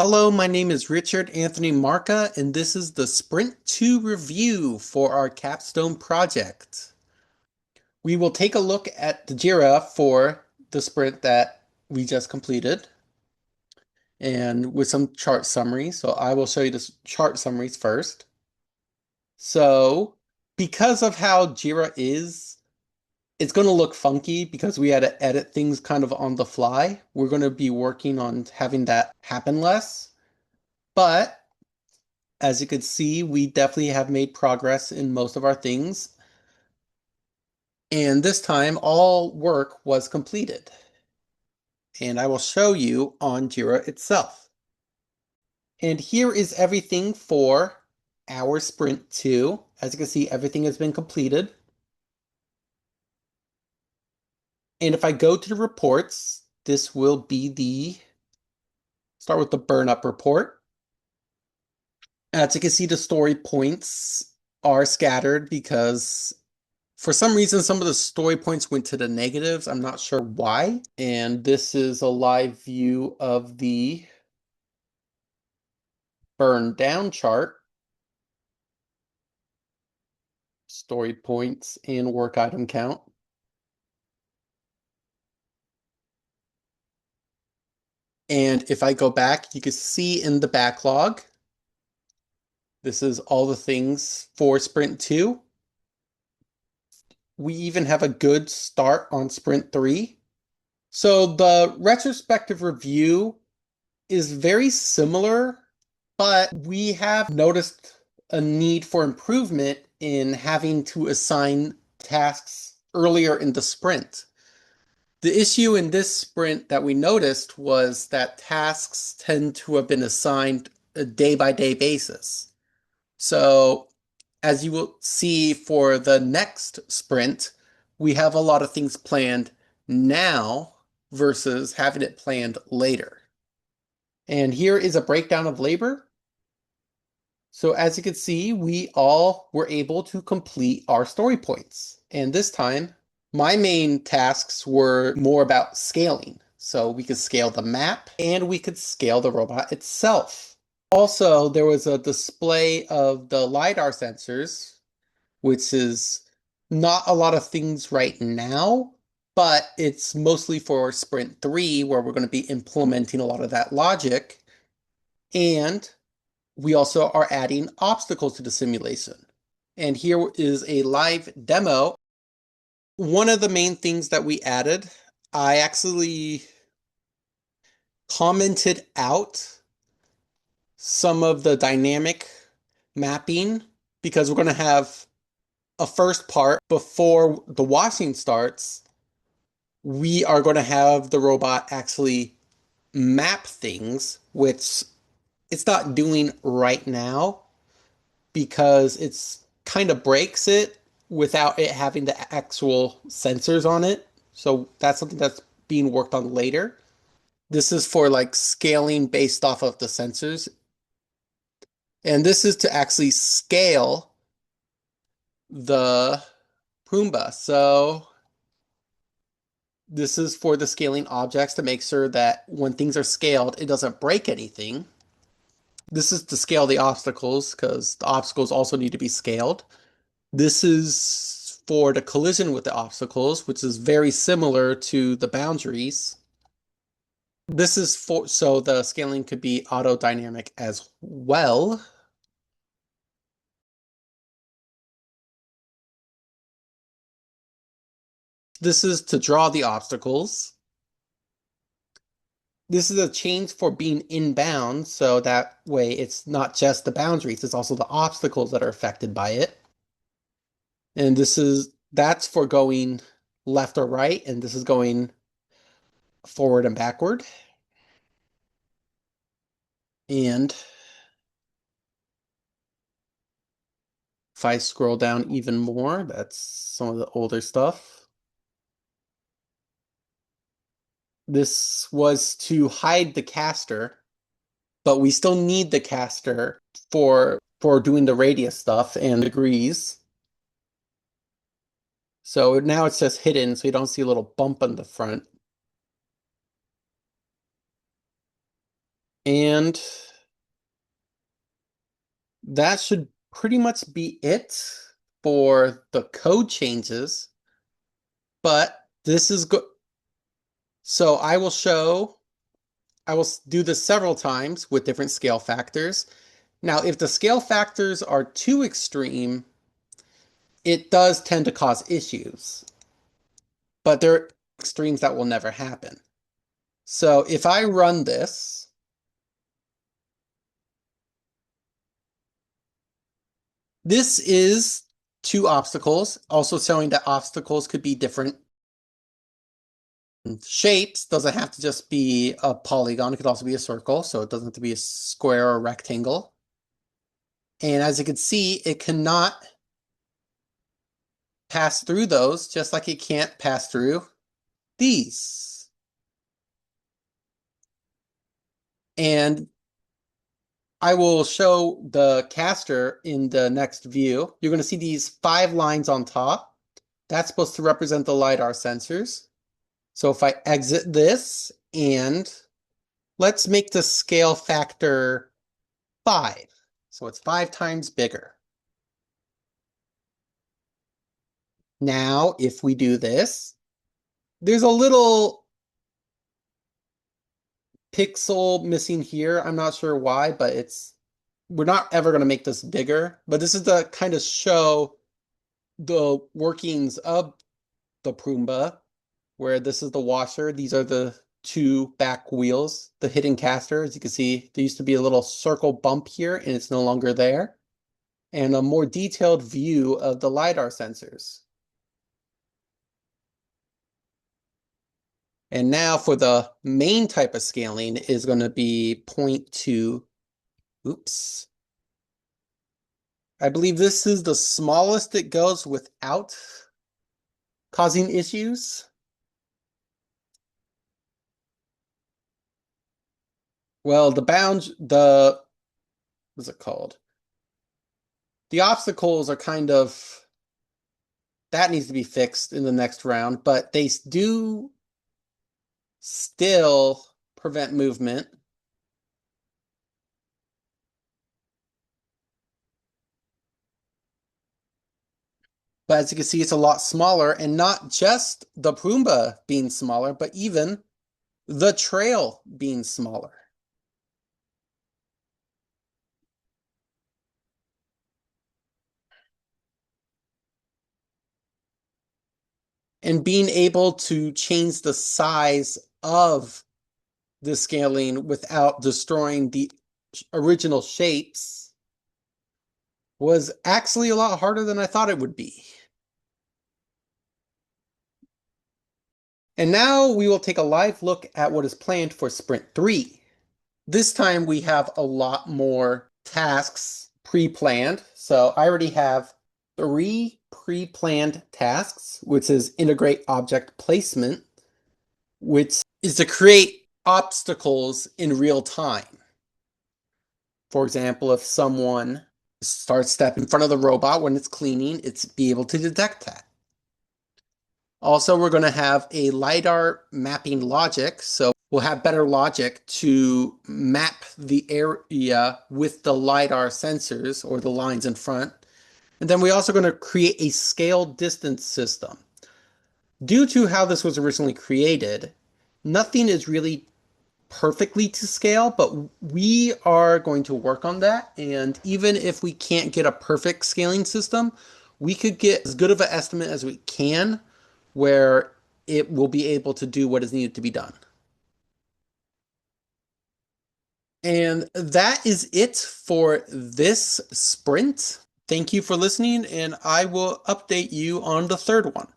Hello, my name is Richard Anthony Marca, and this is the Sprint 2 review for our capstone project. We will take a look at the JIRA for the sprint that we just completed and with some chart summaries. So I will show you the chart summaries first. So because of how JIRA is, it's going to look funky because we had to edit things kind of on the fly. We're going to be working on having that happen less. But as you can see, we definitely have made progress in most of our things. And this time, all work was completed. And I will show you on Jira itself. And here is everything for our Sprint 2. As you can see, everything has been completed. And if I go to the reports, this will be start with the burn up report. As you can see, the story points are scattered because for some reason, some of the story points went to the negatives. I'm not sure why. And this is a live view of the burn down chart. Story points and work item count. And if I go back, you can see in the backlog, this is all the things for Sprint 2. We even have a good start on Sprint 3. So the retrospective review is very similar, but we have noticed a need for improvement in having to assign tasks earlier in the sprint. The issue in this sprint that we noticed was that tasks tend to have been assigned a day-by-day basis. So as you will see for the next sprint, we have a lot of things planned now versus having it planned later. And here is a breakdown of labor. So as you can see, we all were able to complete our story points. And this time, my main tasks were more about scaling. So we could scale the map and we could scale the robot itself. Also, there was a display of the LiDAR sensors, which is not a lot of things right now, but it's mostly for Sprint 3, where we're going to be implementing a lot of that logic. And we also are adding obstacles to the simulation. And here is a live demo. One of the main things that we added, I actually commented out some of the dynamic mapping because we're going to have a first part before the washing starts. We are going to have the robot actually map things, which it's not doing right now because it's kind of breaks it without it having the actual sensors on it. So that's something that's being worked on later. This is for like scaling based off of the sensors. And this is to actually scale the Pumbaa. So this is for the scaling objects to make sure that when things are scaled, it doesn't break anything. This is to scale the obstacles because the obstacles also need to be scaled. This is for the collision with the obstacles, which is very similar to the boundaries. This is for so the scaling could be autodynamic as well. This is to draw the obstacles. This is a change for being inbound, so that way it's not just the boundaries, it's also the obstacles that are affected by it. And that's for going left or right, and this is going forward and backward. And if I scroll down even more, that's some of the older stuff. This was to hide the caster, but we still need the caster for doing the radius stuff and degrees. So now it's just hidden, so you don't see a little bump on the front. And that should pretty much be it for the code changes. But this is good. So I will do this several times with different scale factors. Now, if the scale factors are too extreme, it does tend to cause issues. But there are extremes that will never happen. So if I run this, this is two obstacles, also showing that obstacles could be different shapes. Doesn't have to just be a polygon, it could also be a circle, so it doesn't have to be a square or a rectangle. And as you can see, it cannot pass through those, just like it can't pass through these. And I will show the caster in the next view. You're going to see these 5 lines on top. That's supposed to represent the LiDAR sensors. So if I exit this, and let's make the scale factor 5. So it's 5 times bigger. Now, if we do this, there's a little pixel missing here. I'm not sure why, but we're not ever going to make this bigger. But this is to kind of show the workings of the Roomba, where this is the washer. These are the 2 back wheels, the hidden caster. As you can see, there used to be a little circle bump here, and it's no longer there. And a more detailed view of the LiDAR sensors. And now for the main type of scaling is going to be 0.2. Oops. I believe this is the smallest it goes without causing issues. Well, what's it called? The obstacles are kind of, that needs to be fixed in the next round, but they do still prevent movement. But as you can see, it's a lot smaller, and not just the Roomba being smaller, but even the trail being smaller. And being able to change the size of the scaling without destroying the original shapes was actually a lot harder than I thought it would be. And now we will take a live look at what is planned for Sprint 3. This time we have a lot more tasks pre-planned. So I already have 3 pre-planned tasks, which is integrate object placement, which is to create obstacles in real time. For example, if someone starts stepping in front of the robot when it's cleaning, it's be able to detect that. Also, we're going to have a LiDAR mapping logic, so we'll have better logic to map the area with the LiDAR sensors or the lines in front. And then we're also going to create a scale distance system. Due to how this was originally created, nothing is really perfectly to scale, but we are going to work on that. And even if we can't get a perfect scaling system, we could get as good of an estimate as we can where it will be able to do what is needed to be done. And that is it for this sprint. Thank you for listening, and I will update you on the third one.